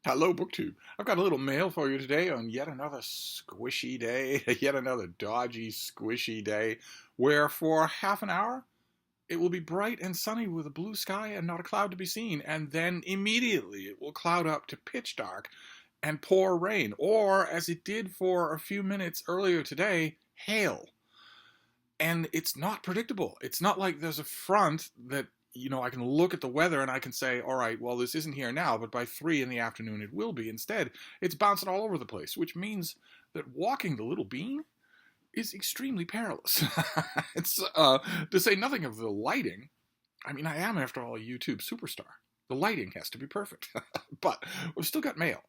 Hello, BookTube. I've got a little mail for you today on yet another squishy day, yet another dodgy, squishy day, where for half an hour it will be bright and sunny with a blue sky and not a cloud to be seen, and then immediately it will cloud up to pitch dark and pour rain, or as it did for a few minutes earlier today, hail. And it's not predictable. It's not like there's a front that I can look at the weather and I can say, all right, well, this isn't here now, but by 3 in the afternoon it will be. Instead, it's bouncing all over the place, which means that walking the little bean is extremely perilous. It's to say nothing of the lighting. I mean, I am, after all, a YouTube superstar. The lighting has to be perfect. But we've still got mail.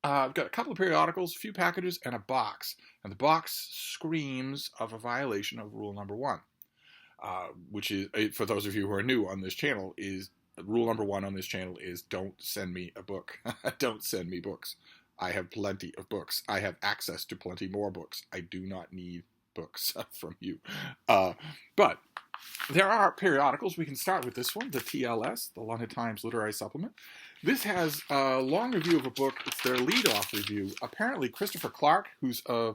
I've got a couple of periodicals, a few packages, and a box. And the box screams of a violation of rule number 1. Which is, for those of you who are new on this channel, is rule number 1 on this channel is don't send me a book. Don't send me books. I have plenty of books. I have access to plenty more books. I do not need books from you. But there are periodicals. We can start with this one, the TLS, the London Times Literary Supplement. This has a long review of a book. It's their lead-off review. Apparently, Christopher Clark, who's a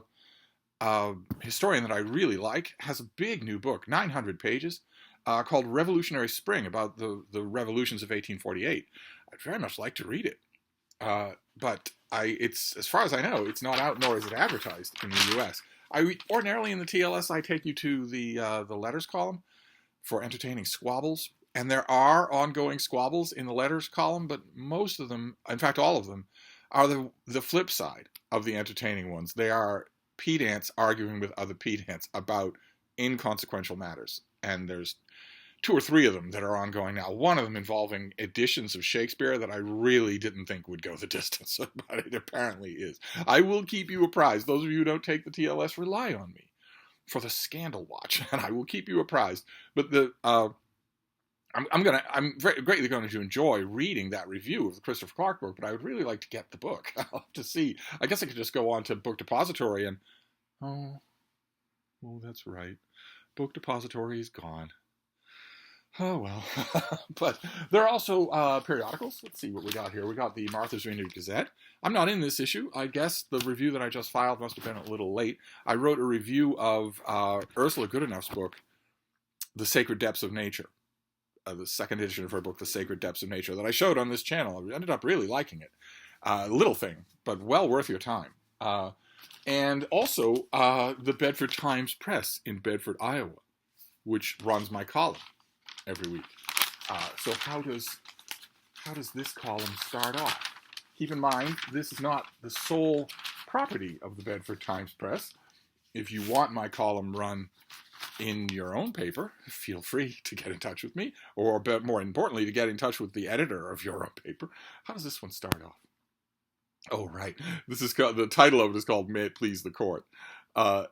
historian that I really like, has a big new book, 900 pages, called Revolutionary Spring, about the revolutions of 1848. I'd very much like to read it. But it's, as far as I know, it's not out, nor is it advertised in the U.S. Ordinarily in the TLS, I take you to the letters column for entertaining squabbles. And there are ongoing squabbles in the letters column, but most of them, in fact all of them, are the flip side of the entertaining ones. They are pedants arguing with other pedants about inconsequential matters. And there's 2 or 3 of them that are ongoing now. One of them involving editions of Shakespeare that I really didn't think would go the distance, but it apparently is. I will keep you apprised. Those of you who don't take the TLS, rely on me for the scandal watch, and I will keep you apprised. But I'm very greatly going to enjoy reading that review of the Christopher Clark book, but I would really like to get the book. I'll have to see. I guess I could just go on to Book Depository and, oh, that's right. Book Depository is gone. Oh, well. But there are also periodicals. Let's see what we got here. We got the Martha's Vineyard Gazette. I'm not in this issue. I guess the review that I just filed must have been a little late. I wrote a review of Ursula Goodenough's book, The Sacred Depths of Nature. The second edition of her book, The Sacred Depths of Nature, that I showed on this channel. I ended up really liking it. Little thing, but well worth your time. And also the Bedford Times Press in Bedford, Iowa, which runs my column every week. So how does this column start off? Keep in mind, this is not the sole property of the Bedford Times Press. If you want my column run in your own paper, feel free to get in touch with me, or more importantly, to get in touch with the editor of your own paper. How does this one start off? Oh, right. This is the title of it is called May It Please the Court.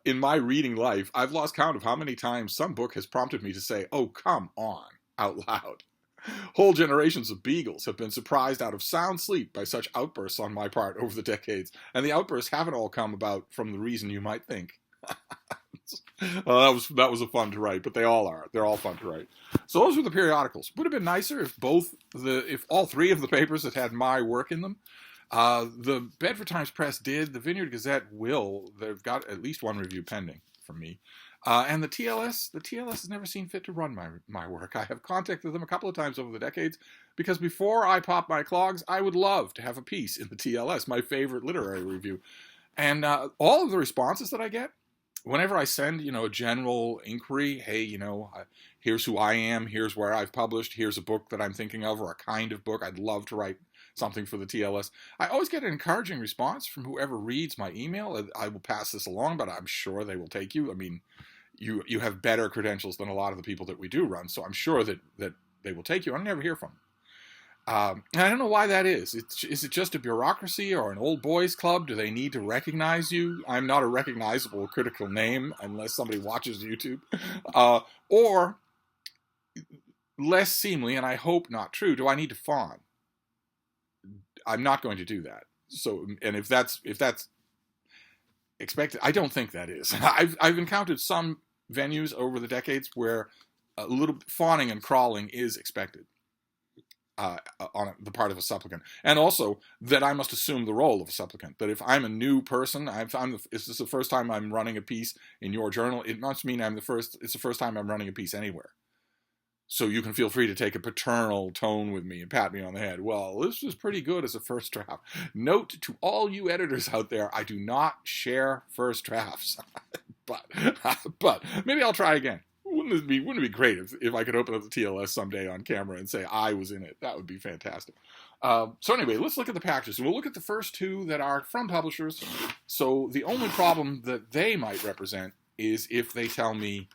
In my reading life, I've lost count of how many times some book has prompted me to say, oh, come on, out loud. Whole generations of beagles have been surprised out of sound sleep by such outbursts on my part over the decades, and the outbursts haven't all come about from the reason you might think. Well, that was a fun to write, but they all are. They're all fun to write. So those were the periodicals. Would have been nicer if all 3 of the papers had my work in them. The Bedford Times Press did. The Vineyard Gazette will. They've got at least 1 review pending from me. And the TLS has never seen fit to run my work. I have contacted them a couple of times over the decades because before I pop my clogs, I would love to have a piece in the TLS, my favorite literary review. And all of the responses that I get, whenever I send, a general inquiry, hey, here's who I am, here's where I've published, here's a book that I'm thinking of, or a kind of book I'd love to write something for the TLS, I always get an encouraging response from whoever reads my email. I will pass this along, but I'm sure they will take you. I mean, you have better credentials than a lot of the people that we do run, so I'm sure that they will take you. I never hear from them. And I don't know why that is. Is it just a bureaucracy or an old boys club? Do they need to recognize you? I'm not a recognizable critical name unless somebody watches YouTube. Or, less seemly, and I hope not true, do I need to fawn? I'm not going to do that. So, and if that's expected, I don't think that is. I've encountered some venues over the decades where a little fawning and crawling is expected. on the part of a supplicant, and also that I must assume the role of a supplicant. That if I'm a new person, if this is the first time I'm running a piece in your journal, it must mean it's the first time I'm running a piece anywhere. So you can feel free to take a paternal tone with me and pat me on the head. Well, this was pretty good as a first draft. Note to all you editors out there, I do not share first drafts. but maybe I'll try again. Wouldn't it be great if I could open up the TLS someday on camera and say I was in it? That would be fantastic. So anyway, let's look at the packages. And we'll look at the first two that are from publishers. So the only problem that they might represent is if they tell me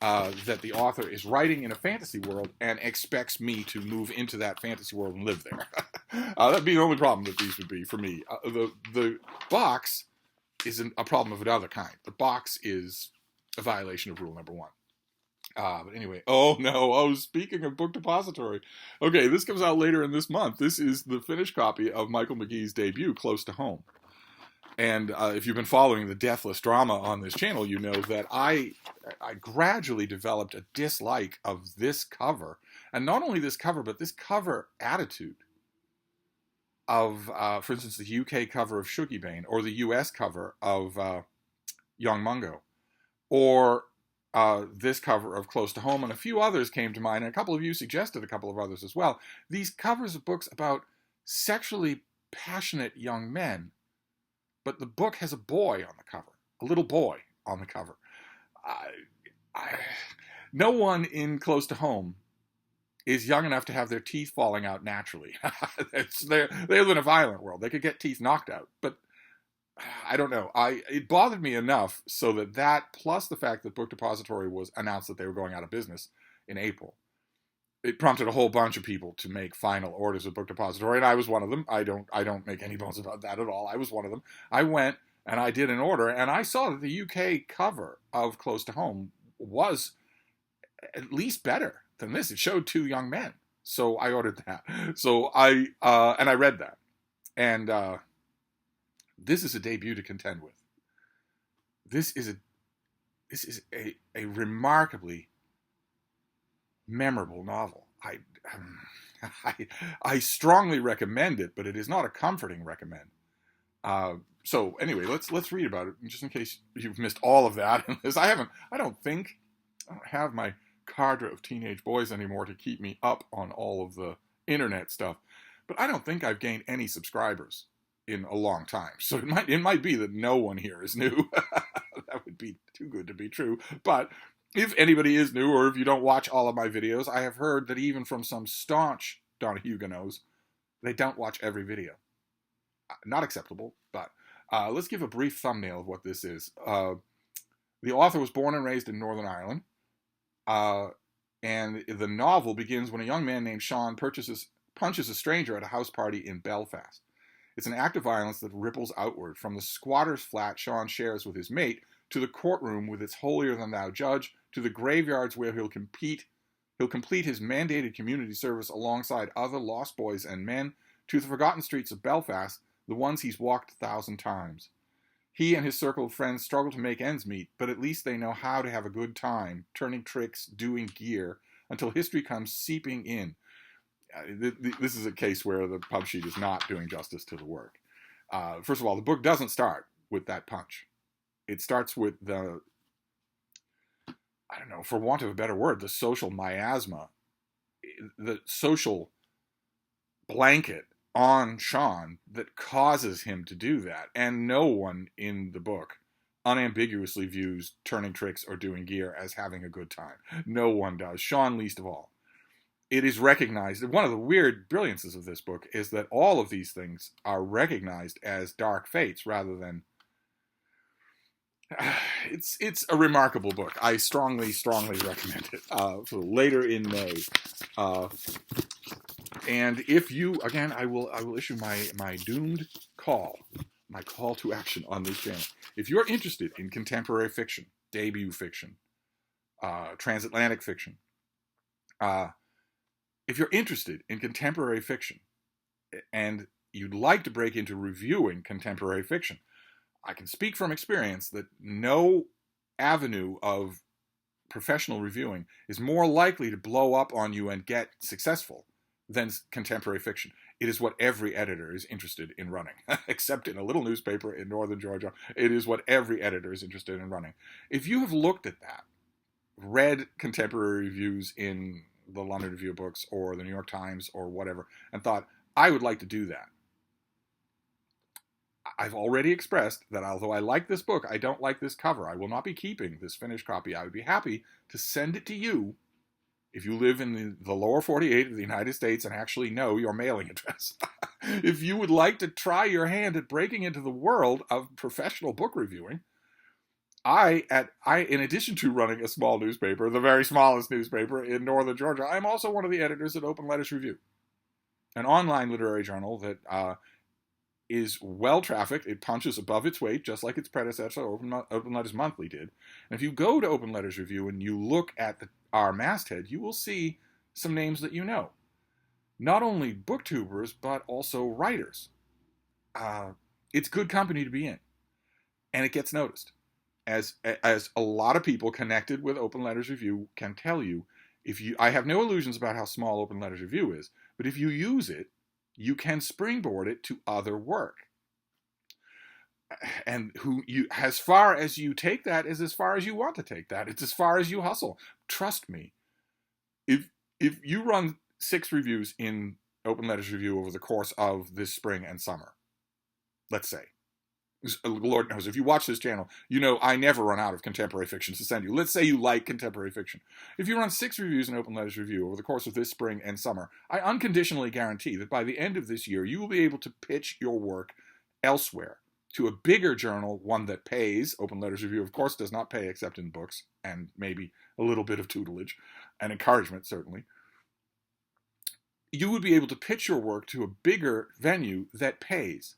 that the author is writing in a fantasy world and expects me to move into that fantasy world and live there. That'd be the only problem that these would be for me. The box is a problem of another kind. The box is a violation of rule number 1. But anyway, speaking of Book Depository. Okay, this comes out later in this month. This is the finished copy of Michael McGee's debut, Close to Home. And if you've been following the Deathless drama on this channel, you know that I gradually developed a dislike of this cover. And not only this cover, but this cover attitude of, for instance, the UK cover of Shugibane, or the US cover of Young Mungo, or this cover of Close to Home, and a few others came to mind, and a couple of you suggested a couple of others as well. These covers of books about sexually passionate young men, but the book has a boy on the cover, a little boy on the cover. No one in Close to Home is young enough to have their teeth falling out naturally. They live in a violent world. They could get teeth knocked out, but I don't know. It bothered me enough so that plus the fact that Book Depository was announced that they were going out of business in April, it prompted a whole bunch of people to make final orders of Book Depository, and I was one of them. I don't make any bones about that at all. I was one of them. I went and I did an order, and I saw that the UK cover of Close to Home was at least better than this. It showed 2 young men, so I ordered that. So I read that, and this is a debut to contend with. This is a remarkably memorable novel. I strongly recommend it, but it is not a comforting recommend. So anyway, let's read about it, just in case you've missed all of that. I don't have my cadre of teenage boys anymore to keep me up on all of the internet stuff, but I don't think I've gained any subscribers in a long time. So it might be that no one here is new. That would be too good to be true. But if anybody is new, or if you don't watch all of my videos, I have heard that even from some staunch Donohuenos, they don't watch every video. Not acceptable, but let's give a brief thumbnail of what this is. The author was born and raised in Northern Ireland, and the novel begins when a young man named Sean punches a stranger at a house party in Belfast. It's an act of violence that ripples outward from the squatter's flat Sean shares with his mate, to the courtroom with its holier-than-thou judge, to the graveyards where he'll complete his mandated community service alongside other lost boys and men, to the forgotten streets of Belfast, the ones he's walked 1,000 times. He and his circle of friends struggle to make ends meet, but at least they know how to have a good time, turning tricks, doing gear, until history comes seeping in. This is a case where the pub sheet is not doing justice to the work. First of all, the book doesn't start with that punch. It starts with the, for want of a better word, the social miasma, the social blanket on Sean that causes him to do that. And no one in the book unambiguously views turning tricks or doing gear as having a good time. No one does. Sean least of all. It is recognized. One of the weird brilliances of this book is that all of these things are recognized as dark fates rather than... It's a remarkable book. I strongly recommend it for later in May. And if you, again, I will issue my doomed call, my call to action on this channel. If you're interested in contemporary fiction, debut fiction, transatlantic fiction, if you're interested in contemporary fiction and you'd like to break into reviewing contemporary fiction, I can speak from experience that no avenue of professional reviewing is more likely to blow up on you and get successful than contemporary fiction. It is what every editor is interested in running, except in a little newspaper in northern Georgia. It is what every editor is interested in running. If you have looked at that, read contemporary reviews in the London Review of Books or the New York Times or whatever, and thought, I would like to do that, I've already expressed that although I like this book, I don't like this cover. I will not be keeping this finished copy. I would be happy to send it to you if you live in the lower 48 of the United States and actually know your mailing address. If you would like to try your hand at breaking into the world of professional book reviewing, I, in addition to running a small newspaper, the very smallest newspaper in northern Georgia, I'm also one of the editors at Open Letters Review, an online literary journal that is well trafficked. It punches above its weight, just like its predecessor, Open Letters Monthly, did. And if you go to Open Letters Review and you look at our masthead, you will see some names that you know. Not only booktubers, but also writers. It's good company to be in, and it gets noticed. As a lot of people connected with Open Letters Review can tell you, I have no illusions about how small Open Letters Review is, but if you use it, you can springboard it to other work. And as far as you take that is as far as you want to take that. It's as far as you hustle. Trust me. If you run 6 reviews in Open Letters Review over the course of this spring and summer, let's say, Lord knows, if you watch this channel, you know I never run out of contemporary fiction to send you. Let's say you like contemporary fiction. If you run 6 reviews in Open Letters Review over the course of this spring and summer, I unconditionally guarantee that by the end of this year, you will be able to pitch your work elsewhere to a bigger journal, one that pays. Open Letters Review, of course, does not pay except in books and maybe a little bit of tutelage and encouragement, certainly. You would be able to pitch your work to a bigger venue that pays.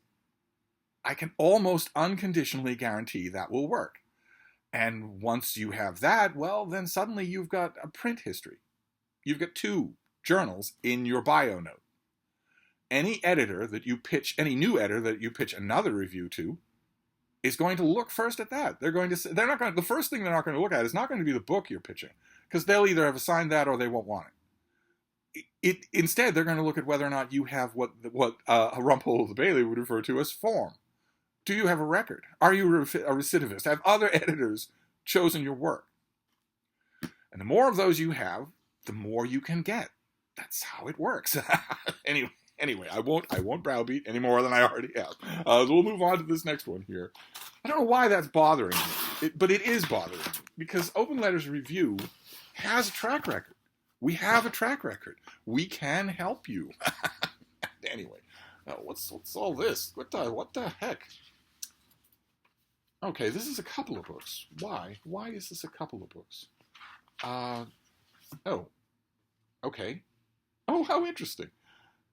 I can almost unconditionally guarantee that will work. And once you have that, well, then suddenly you've got a print history. You've got 2 journals in your bio note. Any editor that you pitch, any new editor that you pitch another review to, is going to look first at that. The first thing they're not going to look at is not going to be the book you're pitching, because they'll either have assigned that or they won't want it. Instead, they're going to look at whether or not you have what Rumpole of the Bailey would refer to as form. Do you have a record? Are you a recidivist? Have other editors chosen your work? And the more of those you have, the more you can get. That's how it works. Anyway, I won't browbeat any more than I already have. So we'll move on to this next one here. I don't know why that's bothering me, but it is bothering me because Open Letters Review has a track record. We have a track record. We can help you. Anyway, what's all this? What the heck? Okay, this is a couple of books. Why? Why is this a couple of books? Okay. Oh, how interesting.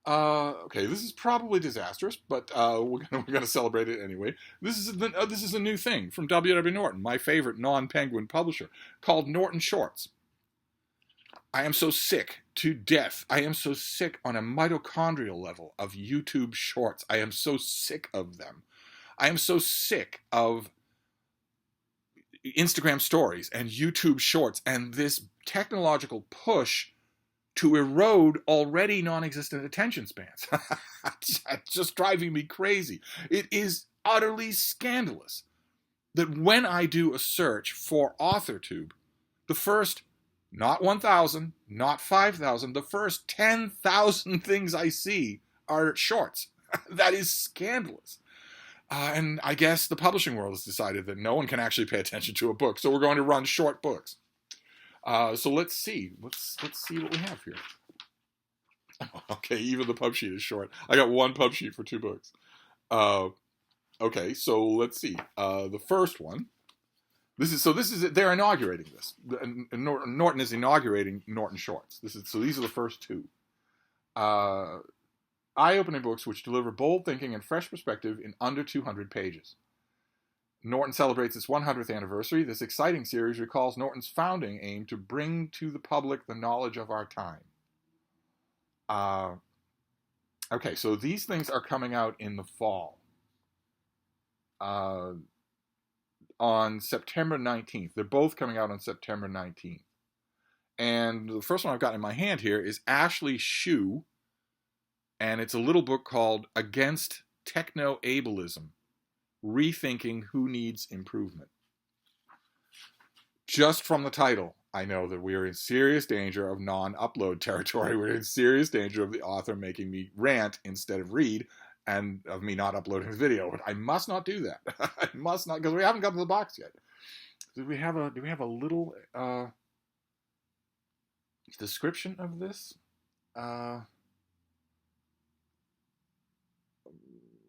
Okay, this is probably disastrous, but we're gonna celebrate it anyway. This is a new thing from W.W. Norton, my favorite non-Penguin publisher, called Norton Shorts. I am so sick to death. I am so sick on a mitochondrial level of YouTube Shorts. I am so sick of them. I am so sick of Instagram stories and YouTube Shorts and this technological push to erode already non-existent attention spans. It's just driving me crazy. It is utterly scandalous that when I do a search for AuthorTube, the first, not 1,000, not 5,000, the first 10,000 things I see are shorts. That is scandalous. And I guess the publishing world has decided that no one can actually pay attention to a book, so we're going to run short books. So let's see. Let's see what we have here. Okay, even the pub sheet is short. I got one pub sheet for 2 books. Okay, so let's see. The first one. They're inaugurating this. Norton is inaugurating Norton Shorts. These are the first 2. Eye-opening books which deliver bold thinking and fresh perspective in under 200 pages. Norton celebrates its 100th anniversary. This exciting series recalls Norton's founding aim to bring to the public the knowledge of our time. Okay, so these things are coming out in the fall. On September 19th. They're both coming out on September 19th. And the first one I've got in my hand here is Ashley Shue, And it's a little book called Against Techno-Ableism, Rethinking Who Needs Improvement. Just from the title, I know that we are in serious danger of non-upload territory. We're in serious danger of the author making me rant instead of read, and of me not uploading the video. But I must not do that. I must not, because we haven't got to the box yet. Do we have a little description of this?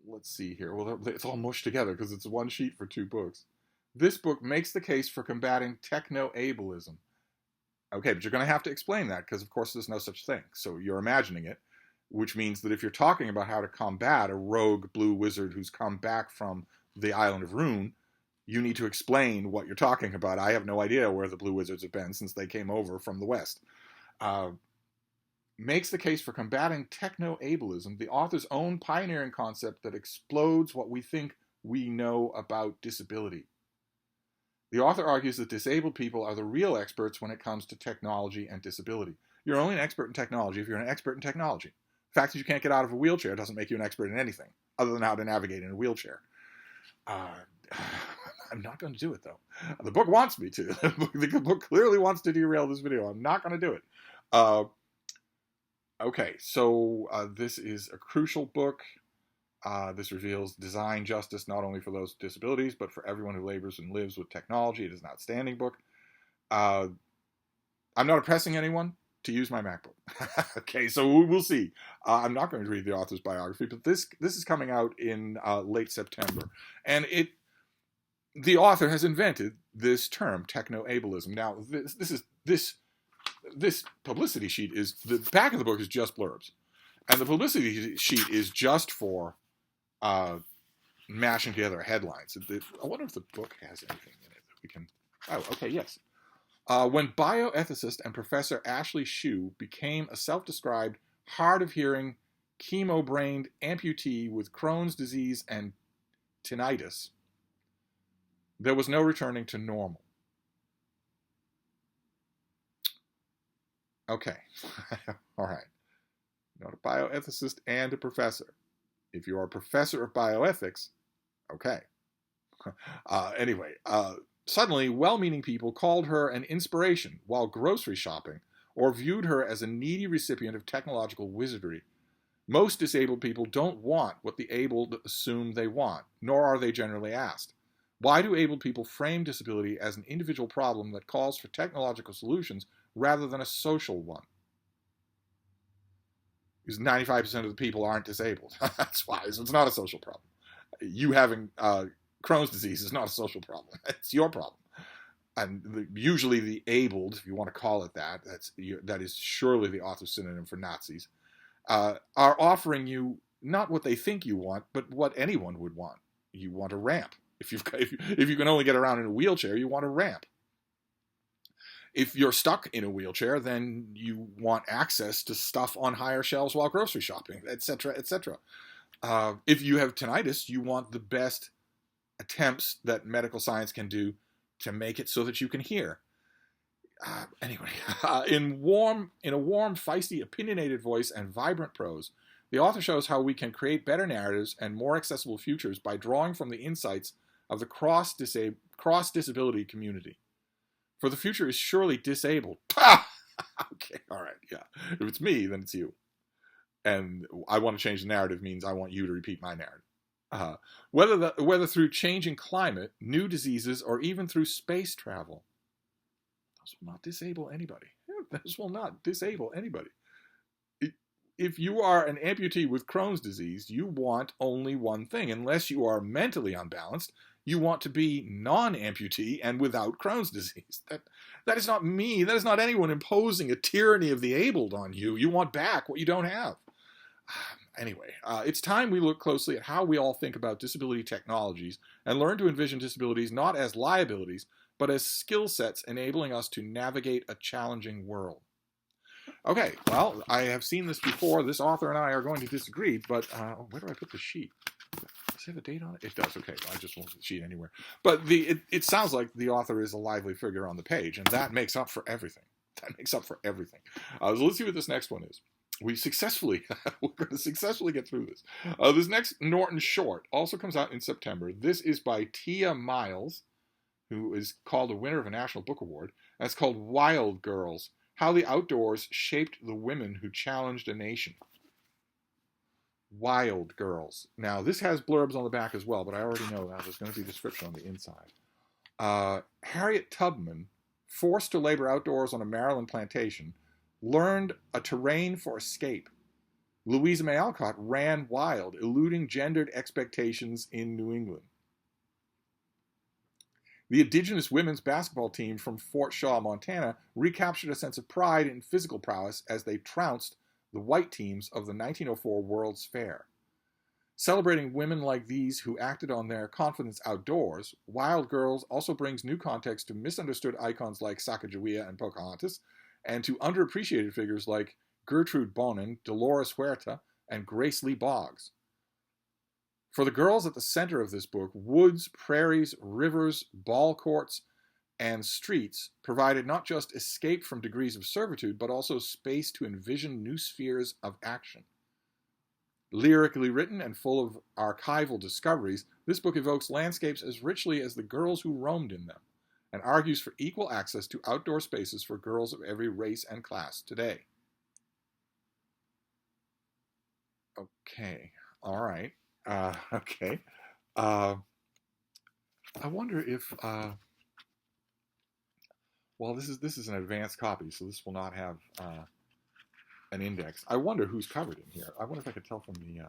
Let's see here. Well, it's all mushed together because it's one sheet for 2 books. This book makes the case for combating techno-ableism. Okay, but you're going to have to explain that because, of course, there's no such thing. So you're imagining it, which means that if you're talking about how to combat a rogue blue wizard who's come back from the island of Rune, you need to explain what you're talking about. I have no idea where the blue wizards have been since they came over from the west. Makes the case for combating techno-ableism, the author's own pioneering concept that explodes what we think we know about disability. The author argues that disabled people are the real experts when it comes to technology and disability. You're only an expert in technology if you're an expert in technology. The fact that you can't get out of a wheelchair doesn't make you an expert in anything, other than how to navigate in a wheelchair. I'm not going to do it, though. The book wants me to. The book clearly wants to derail this video. I'm not going to do it. Okay, so this is a crucial book. This reveals design justice not only for those with disabilities, but for everyone who labors and lives with technology. It is an outstanding book. I'm not oppressing anyone to use my MacBook. Okay, so we'll see. I'm not going to read the author's biography, but this is coming out in late September. And the author has invented this term, techno-ableism. Now, this publicity sheet is, the back of the book is just blurbs. And the publicity sheet is just for mashing together headlines. I wonder if the book has anything in it that we can... Oh, okay, yes. When bioethicist and Professor Ashley Shue became a self-described, hard-of-hearing, chemo-brained amputee with Crohn's disease and tinnitus, there was no returning to normal. Okay. All right. Not a bioethicist and a professor. If you are a professor of bioethics, okay. Anyway, suddenly, well-meaning people called her an inspiration while grocery shopping, or viewed her as a needy recipient of technological wizardry. Most disabled people don't want what the abled assume they want, nor are they generally asked. Why do abled people frame disability as an individual problem that calls for technological solutions rather than a social one? Because 95% of the people aren't disabled. That's why. So it's not a social problem. You having Crohn's disease is not a social problem. It's your problem. And usually the abled, if you want to call it that, that is surely the author's synonym for Nazis, are offering you not what they think you want, but what anyone would want. You want a ramp. If you can only get around in a wheelchair, you want a ramp. If you're stuck in a wheelchair, then you want access to stuff on higher shelves while grocery shopping, etc., etc. If you have tinnitus, you want the best attempts that medical science can do to make it so that you can hear. Anyway, in a warm, feisty, opinionated voice and vibrant prose, the author shows how we can create better narratives and more accessible futures by drawing from the insights of the cross-disability community. For the future is surely disabled. Okay, all right, yeah. If it's me, then it's you. And I want to change the narrative means I want you to repeat my narrative. Whether through changing climate, new diseases, or even through space travel. Those will not disable anybody. Those will not disable anybody. If you are an amputee with Crohn's disease, you want only one thing. Unless you are mentally unbalanced, you want to be non-amputee and without Crohn's disease. That is not me. That is not anyone imposing a tyranny of the abled on you. You want back what you don't have. Anyway, it's time we look closely at how we all think about disability technologies and learn to envision disabilities not as liabilities, but as skill sets enabling us to navigate a challenging world. Okay, well, I have seen this before. This author and I are going to disagree, but where do I put the sheet? Does it have a date on it? It does, okay. Well, I just won't put the sheet anywhere. But it sounds like the author is a lively figure on the page, and that makes up for everything. That makes up for everything. So let's see what this next one is. we're going to successfully get through this. This next Norton short also comes out in September. This is by Tia Miles, who is called a winner of a National Book Award. And it's called Wild Girls: How the Outdoors Shaped the Women Who Challenged a Nation. Wild Girls. Now, this has blurbs on the back as well, but I already know that there's going to be a description on the inside. Harriet Tubman, forced to labor outdoors on a Maryland plantation, learned a terrain for escape. Louisa May Alcott ran wild, eluding gendered expectations in New England. The indigenous women's basketball team from Fort Shaw, Montana, recaptured a sense of pride in physical prowess as they trounced the white teams of the 1904 World's Fair. Celebrating women like these who acted on their confidence outdoors, Wild Girls also brings new context to misunderstood icons like Sacagawea and Pocahontas, and to underappreciated figures like Gertrude Bonin, Dolores Huerta, and Grace Lee Boggs. For the girls at the center of this book, woods, prairies, rivers, ball courts, and streets provided not just escape from degrees of servitude, but also space to envision new spheres of action. Lyrically written and full of archival discoveries, this book evokes landscapes as richly as the girls who roamed in them, and argues for equal access to outdoor spaces for girls of every race and class today. Okay, all right. Okay. I wonder if, well, this is an advanced copy, so this will not have an index. I wonder who's covered in here. I wonder if I could tell from the,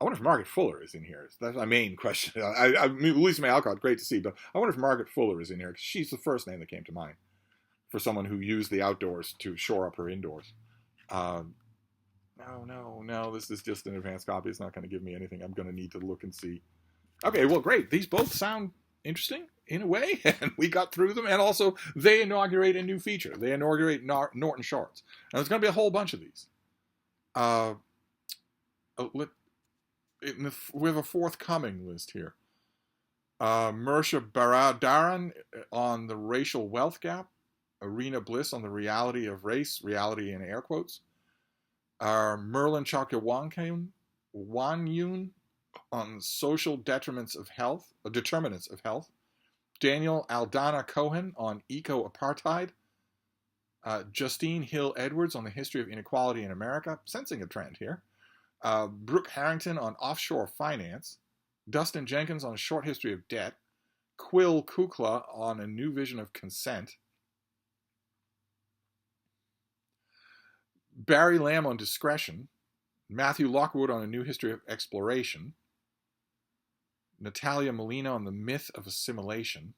I wonder if Margaret Fuller is in here. That's my main question. I mean, Louisa May Alcott, great to see, but I wonder if Margaret Fuller is in here, because she's the first name that came to mind for someone who used the outdoors to shore up her indoors. No, this is just an advanced copy. It's not going to give me anything. I'm going to need to look and see. Okay, well, great. These both sound interesting in a way, and we got through them, and also they inaugurate a new feature. They inaugurate Norton Shorts, and there's going to be a whole bunch of these. We have a forthcoming list here. Mersha Baradaran on the racial wealth gap. Arena Bliss on the reality of race, reality in air quotes. Merlin Chakrawankyun on social determinants of health. Daniel Aldana Cohen on eco-apartheid. Justine Hill Edwards on the history of inequality in America, sensing a trend here. Brooke Harrington on offshore finance. Dustin Jenkins on a short history of debt. Quill Kukla on a new vision of consent. Barry Lamb on discretion. Matthew Lockwood on a new history of exploration. Natalia Molina on the myth of assimilation.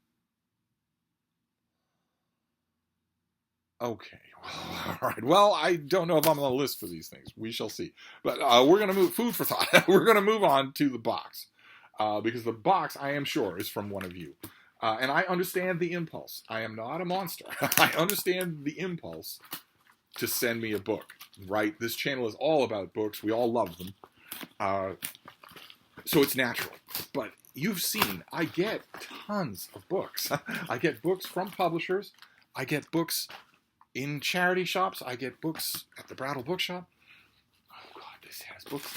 Okay, all right. Well, I don't know if I'm on the list for these things. We shall see. But we're going to move, food for thought. We're going to move on to the box. Because the box, I am sure, is from one of you. And I understand the impulse. I am not a monster. I understand the impulse to send me a book, right? This channel is all about books. We all love them. So it's natural. But you've seen, I get tons of books. I get books from publishers. I get books in charity shops. I get books at the Brattle Bookshop. Oh, God, this has books.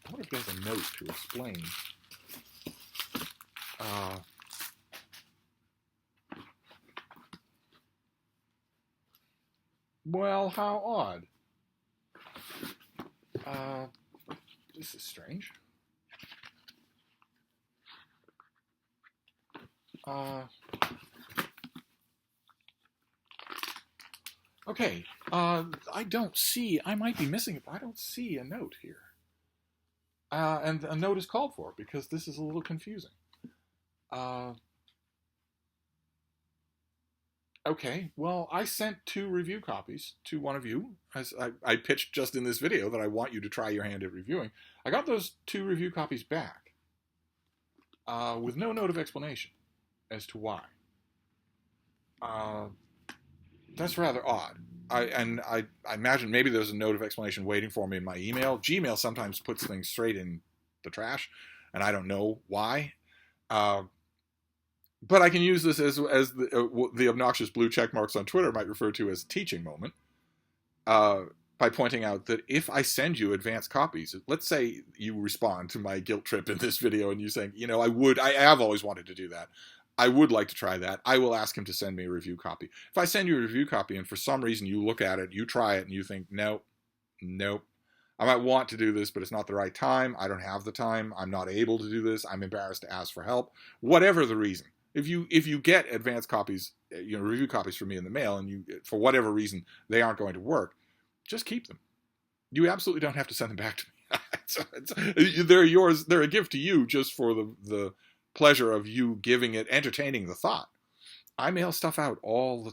I wonder if there's a note to explain. Well, how odd. This is strange. Okay. I don't see, I might be missing it, but I don't see a note here. And a note is called for because this is a little confusing. Okay, well, I sent 2 review copies to one of you. As I pitched just in this video that I want you to try your hand at reviewing. I got those 2 review copies back with no note of explanation as to why. That's rather odd. I imagine maybe there's a note of explanation waiting for me in my email. Gmail sometimes puts things straight in the trash, and I don't know why. But I can use this as the obnoxious blue check marks on Twitter might refer to as a teaching moment. by pointing out that if I send you advanced copies, let's say you respond to my guilt trip in this video and you saying, I have always wanted to do that. I would like to try that. I will ask him to send me a review copy. If I send you a review copy and for some reason you look at it, you try it and you think, nope, I might want to do this, but it's not the right time. I don't have the time. I'm not able to do this. I'm embarrassed to ask for help. Whatever the reason. If you get advanced copies, review copies from me in the mail and for whatever reason, they aren't going to work, just keep them. You absolutely don't have to send them back to me. They're yours. They're a gift to you just for the pleasure of you entertaining the thought. I mail stuff out all the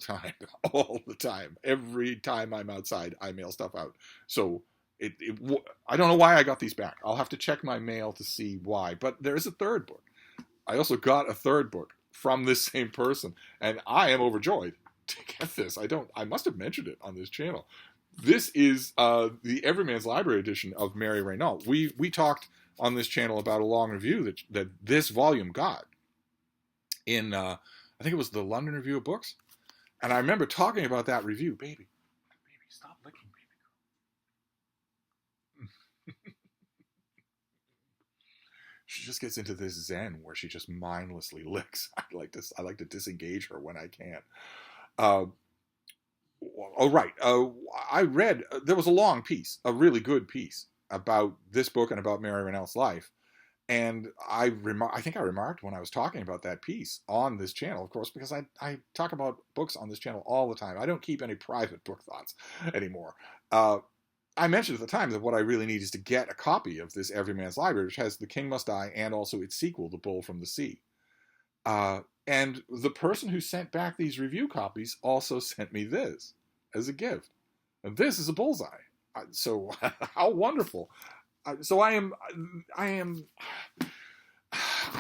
time, Every time I'm outside, I mail stuff out. So I don't know why I got these back. I'll have to check my mail to see why. But there is a third book. I also got a third book from this same person, and I am overjoyed to get this. I must have mentioned it on this channel. This is the Everyman's Library edition of Mary Renault. We talked on this channel about a long review that this volume got in, I think it was the London Review of Books. And I remember talking about that review. Baby, stop licking, baby girl. She just gets into this zen where she just mindlessly licks. I like to disengage her when I can. Right. I read, there was a long piece, a really good piece about this book and about Mary Renault's life. And I think I remarked when I was talking about that piece on this channel, of course, because I talk about books on this channel all the time. I don't keep any private book thoughts anymore. I mentioned at the time that what I really need is to get a copy of this Everyman's Library, which has The King Must Die and also its sequel, The Bull from the Sea. And the person who sent back these review copies also sent me this as a gift. And this is a bullseye. So how wonderful. So I am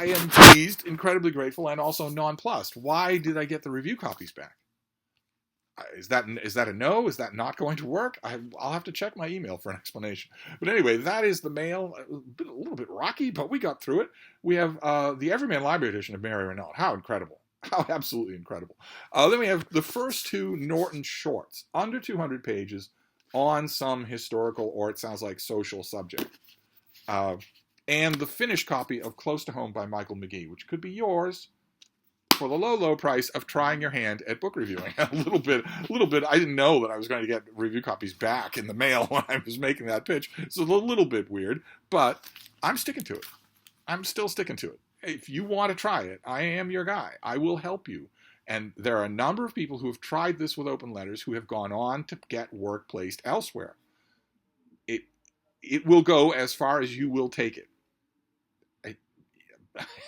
pleased, incredibly grateful, and also nonplussed. Why did I get the review copies back? Is that a no? Is that not going to work? I'll have to check my email for an explanation. But anyway, that is the mail. A little bit rocky, but we got through it. We have the Everyman Library edition of Mary Renault. How incredible. How absolutely incredible. Then we have the first two Norton shorts, under 200 pages, on some historical or it sounds like social subject. And the finished copy of Close to Home by Michael McGee, which could be yours for the low, low price of trying your hand at book reviewing. A little bit. I didn't know that I was going to get review copies back in the mail when I was making that pitch. It's a little bit weird, but I'm sticking to it. I'm still sticking to it. If you want to try it, I am your guy. I will help you. And there are a number of people who have tried this with open letters who have gone on to get work placed elsewhere. It will go as far as you will take it.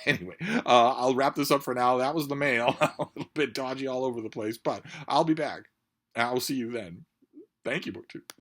Anyway, I'll wrap this up for now. That was the mail. A little bit dodgy all over the place, but I'll be back. I will see you then. Thank you, BookTube.